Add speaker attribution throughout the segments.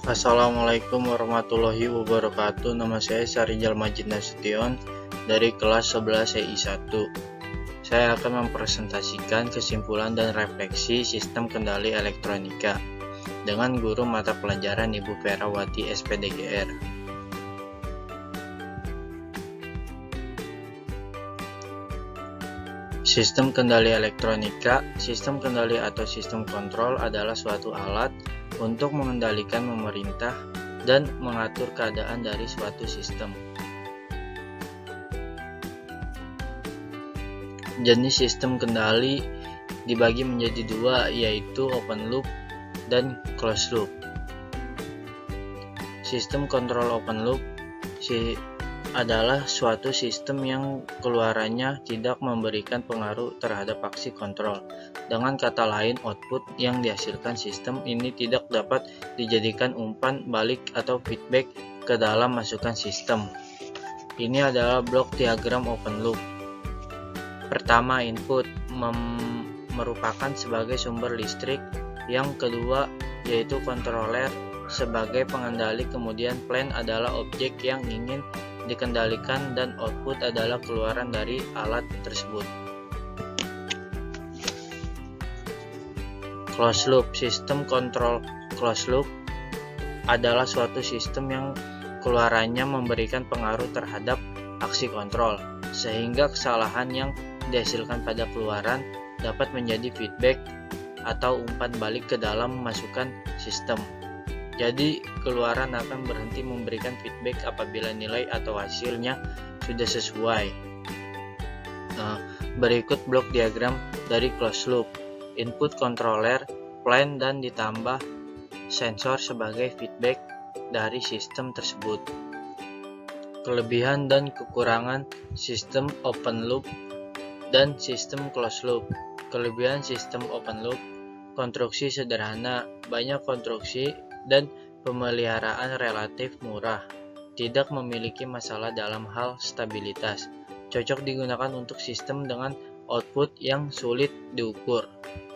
Speaker 1: Assalamualaikum warahmatullahi wabarakatuh. Nama saya Sarijal Majid Nasution dari kelas 11 CI1. Saya akan mempresentasikan kesimpulan dan refleksi sistem kendali elektronika dengan guru mata pelajaran Ibu Ferawati SPDGR. Sistem kendali elektronika, sistem kendali atau sistem kontrol adalah suatu alat untuk mengendalikan, memerintah, dan mengatur keadaan dari suatu sistem. Jenis sistem kendali dibagi menjadi dua, yaitu open loop dan closed loop. Sistem kontrol open loop adalah suatu sistem yang keluarannya tidak memberikan pengaruh terhadap aksi kontrol. Dengan kata lain, output yang dihasilkan sistem ini tidak dapat dijadikan umpan balik atau feedback ke dalam masukan sistem. Ini adalah blok diagram open loop. Pertama, input merupakan sebagai sumber listrik. Yang kedua, yaitu controller sebagai pengendali. Kemudian plan adalah objek yang ingin dikendalikan dan output adalah keluaran dari alat tersebut. Closed loop. Sistem kontrol closed loop adalah suatu sistem yang keluarannya memberikan pengaruh terhadap aksi kontrol, sehingga kesalahan yang dihasilkan pada keluaran dapat menjadi feedback atau umpan balik ke dalam masukan sistem. Jadi, keluaran akan berhenti memberikan feedback apabila nilai atau hasilnya sudah sesuai. Berikut blok diagram dari closed loop. Input controller, plan, dan ditambah sensor sebagai feedback dari sistem tersebut. Kelebihan dan kekurangan sistem open loop dan sistem closed loop. Kelebihan sistem open loop: konstruksi sederhana, banyak konstruksi, dan pemeliharaan relatif murah. Tidak memiliki masalah dalam hal stabilitas. Cocok digunakan untuk sistem dengan output yang sulit diukur.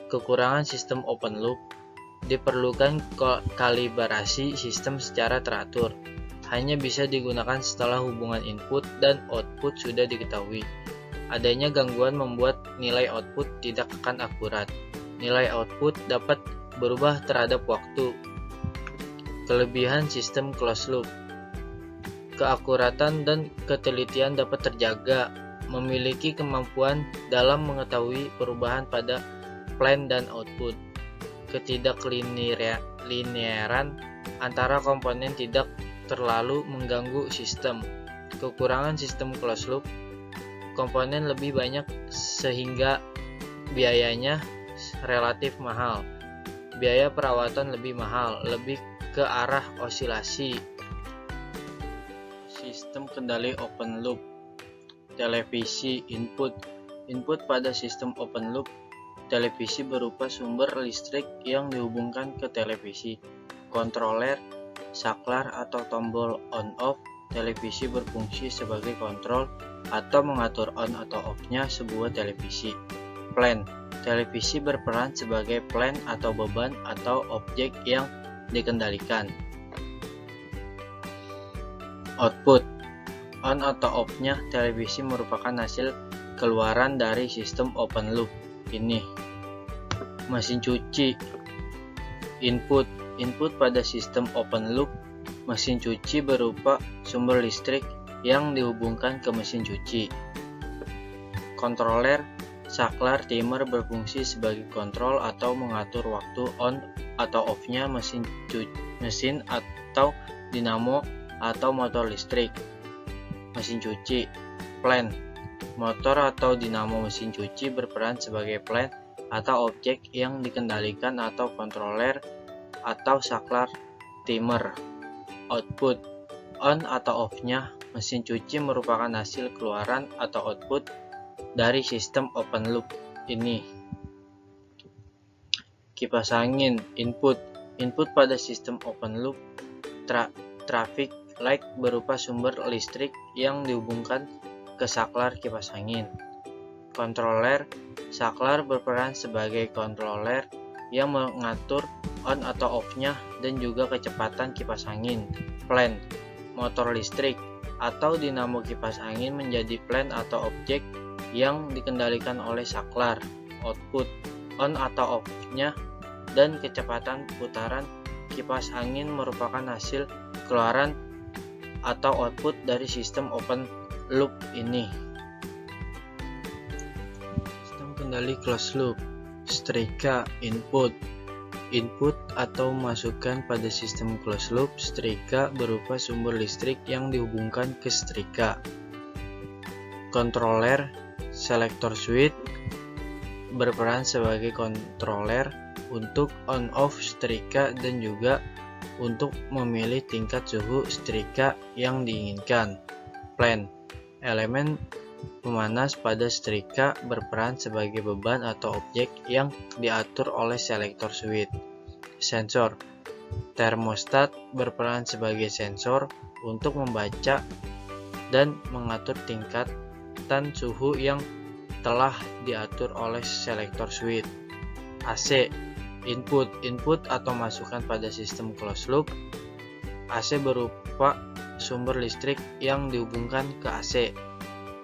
Speaker 1: Kekurangan sistem open loop: diperlukan kalibrasi sistem secara teratur. Hanya bisa digunakan setelah hubungan input dan output sudah diketahui. Adanya gangguan membuat nilai output tidak akan akurat. Nilai output dapat berubah terhadap waktu. Kelebihan sistem closed loop: keakuratan dan ketelitian dapat terjaga, memiliki kemampuan dalam mengetahui perubahan pada plan dan output. Ketidaklinearan antara komponen tidak terlalu mengganggu sistem. Kekurangan sistem closed loop: komponen lebih banyak sehingga biayanya relatif mahal. Biaya perawatan lebih mahal, lebih ke arah osilasi. Sistem kendali open loop. Televisi input. Input pada sistem open loop televisi berupa sumber listrik yang dihubungkan ke televisi. Controller, saklar atau tombol on-off. Televisi berfungsi sebagai kontrol atau mengatur on atau off-nya sebuah televisi. Plan. Televisi berperan sebagai plan atau beban atau objek yang dikendalikan. Output. On atau off-nya televisi merupakan hasil keluaran dari sistem open loop ini. Mesin cuci. Input. Input pada sistem open loop mesin cuci berupa sumber listrik yang dihubungkan ke mesin cuci. Controller, saklar, timer berfungsi sebagai kontrol atau mengatur waktu on atau off-nya mesin atau dinamo atau motor listrik. Mesin cuci. Plan. Motor atau dinamo mesin cuci berperan sebagai plan atau objek yang dikendalikan atau controller atau saklar timer. Output. On atau off-nya mesin cuci merupakan hasil keluaran atau output dari sistem open loop ini. Kipas angin. Input. Input pada sistem open loop traffic light berupa sumber listrik yang dihubungkan ke saklar kipas angin. Controller. Saklar berperan sebagai controller yang mengatur on atau off-nya, dan juga kecepatan kipas angin. Plan, motor listrik atau dinamo kipas angin menjadi plan atau objek yang dikendalikan oleh saklar. Output, on atau off-nya, dan kecepatan putaran kipas angin merupakan hasil keluaran atau output dari sistem open loop ini. Sistem kendali closed loop. Setrika input. Input atau masukan pada sistem closed loop setrika berupa sumber listrik yang dihubungkan ke setrika. Controller selector switch berperan sebagai controller untuk on-off setrika dan juga untuk memilih tingkat suhu setrika yang diinginkan. Plan, elemen pemanas pada setrika berperan sebagai beban atau objek yang diatur oleh selektor switch. Sensor, termostat berperan sebagai sensor untuk membaca dan mengatur tingkatan suhu yang telah diatur oleh selektor switch. AC, input atau masukan pada sistem closed loop. AC berupa sumber listrik yang dihubungkan ke AC.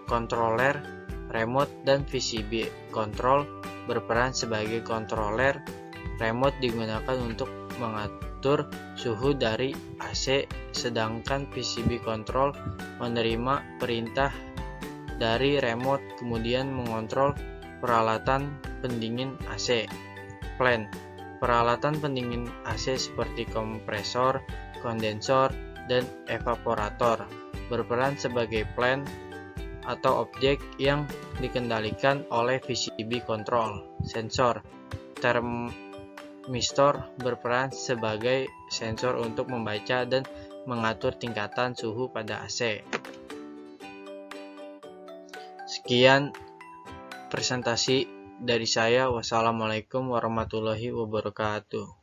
Speaker 1: Controller, remote, dan PCB control berperan sebagai controller. Remote digunakan untuk mengatur suhu dari AC, sedangkan PCB control menerima perintah dari remote kemudian mengontrol peralatan pendingin AC. Plan, peralatan pendingin AC seperti kompresor, kondensor, dan evaporator berperan sebagai plan atau objek yang dikendalikan oleh PCB control. Sensor, termistor berperan sebagai sensor untuk membaca dan mengatur tingkatan suhu pada AC. Sekian presentasi dari saya. Wassalamualaikum warahmatullahi wabarakatuh.